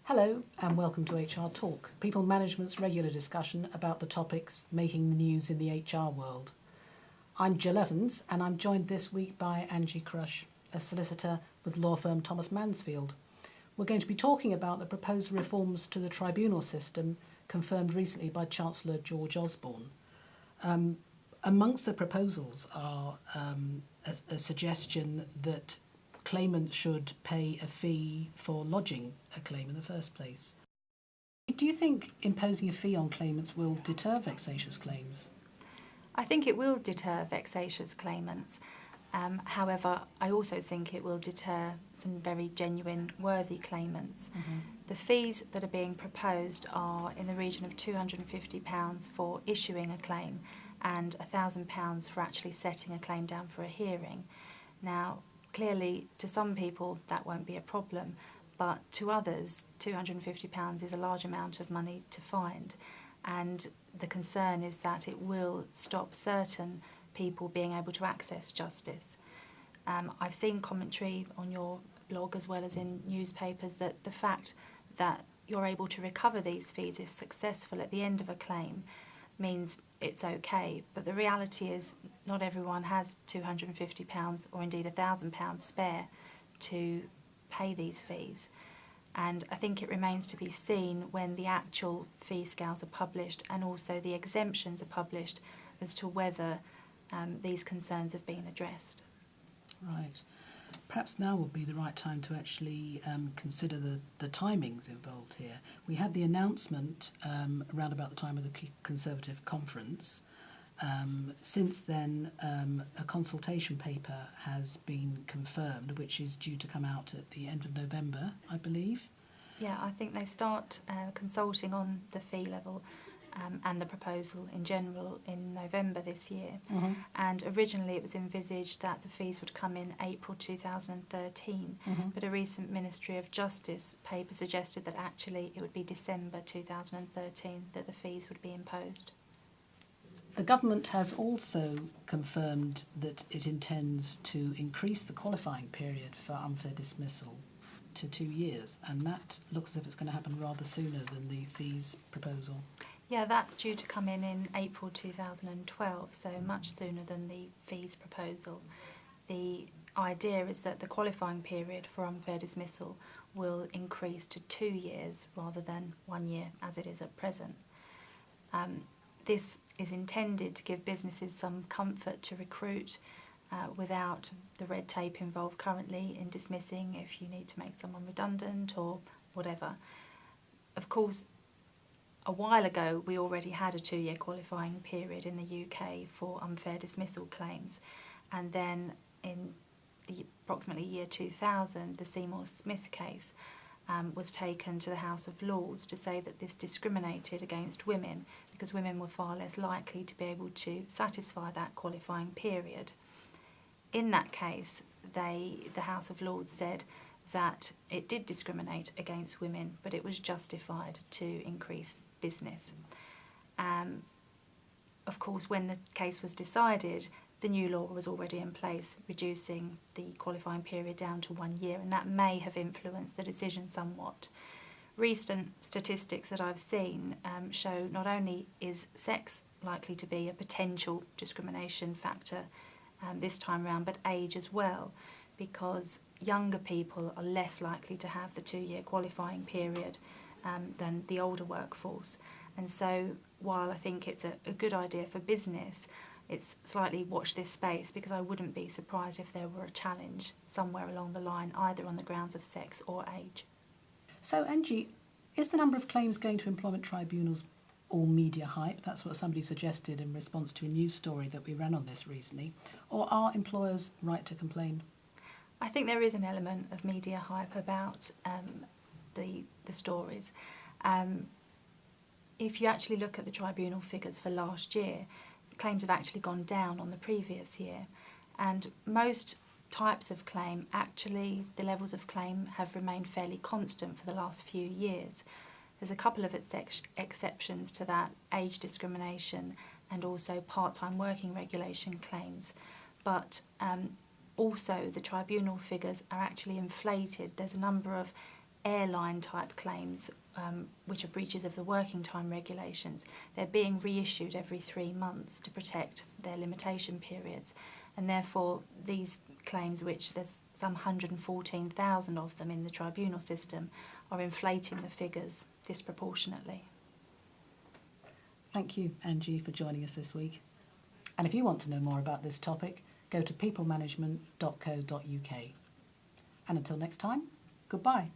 Hello and welcome to HR Talk, People Management's regular discussion about the topics making the news in the HR world. I'm Jill Evans and I'm joined this week by Angie Crush, a solicitor with law firm Thomas Mansfield. We're going to be talking about the proposed reforms to the tribunal system confirmed recently by Chancellor George Osborne. Amongst the proposals are a suggestion that claimants should pay a fee for lodging a claim in the first place. Do you think imposing a fee on claimants will deter vexatious claims? I think it will deter vexatious claimants. However, I also think it will deter some very genuine, worthy claimants. Mm-hmm. The fees that are being proposed are in the region of £250 for issuing a claim and £1,000 for actually setting a claim down for a hearing. Now, clearly, to some people that won't be a problem, but to others, £250 is a large amount of money to find. And the concern is that it will stop certain people being able to access justice. I've seen commentary on your blog as well as in newspapers that the fact that you're able to recover these fees if successful at the end of a claim means it's okay, but the reality is not everyone has £250 or indeed £1,000 spare to pay these fees. And I think it remains to be seen when the actual fee scales are published and also the exemptions are published as to whether these concerns have been addressed. Right. Perhaps now would be the right time to actually consider the timings involved here. We had the announcement around about the time of the Conservative conference. Since then, a consultation paper has been confirmed, which is due to come out at the end of November, I believe. Yeah, I think they start consulting on the fee level and the proposal in general in November this year. Mm-hmm. And originally it was envisaged that the fees would come in April 2013, Mm-hmm. but a recent Ministry of Justice paper suggested that actually it would be December 2013 that the fees would be imposed. The government has also confirmed that it intends to increase the qualifying period for unfair dismissal to 2 years, and that looks as if it's going to happen rather sooner than the fees proposal. Yeah, that's due to come in April 2012, so much sooner than the fees proposal. The idea is that the qualifying period for unfair dismissal will increase to 2 years rather than 1 year as it is at present. This is intended to give businesses some comfort to recruit without the red tape involved currently in dismissing if you need to make someone redundant or whatever. Of course, a while ago we already had a 2-year qualifying period in the UK for unfair dismissal claims, and then in the approximately year 2000 the Seymour Smith case was taken to the House of Lords to say that this discriminated against women because women were far less likely to be able to satisfy that qualifying period. In that case, the House of Lords said that it did discriminate against women, but it was justified to increase business. Of course, when the case was decided, the new law was already in place, reducing the qualifying period down to 1 year, and that may have influenced the decision somewhat. Recent statistics that I've seen show not only is sex likely to be a potential discrimination factor this time around, but age as well, because younger people are less likely to have the 2-year qualifying period than the older workforce. And so while I think it's a good idea for business, it's slightly watch this space, because I wouldn't be surprised if there were a challenge somewhere along the line, either on the grounds of sex or age. So, Angie, is the number of claims going to employment tribunals all media hype? That's what somebody suggested in response to a news story that we ran on this recently. Or are employers right to complain? I think there is an element of media hype about the stories. If you actually look at the tribunal figures for last year, claims have actually gone down on the previous year, and most types of claim, actually the levels of claim have remained fairly constant for the last few years. There's a couple of exceptions to that, age discrimination and also part-time working regulation claims, but also the tribunal figures are actually inflated. There's a number of airline type claims, which are breaches of the working time regulations, they're being reissued every 3 months to protect their limitation periods. And therefore, these claims, which there's some 114,000 of them in the tribunal system, are inflating the figures disproportionately. Thank you, Angie, for joining us this week. And if you want to know more about this topic, go to peoplemanagement.co.uk. And until next time, goodbye.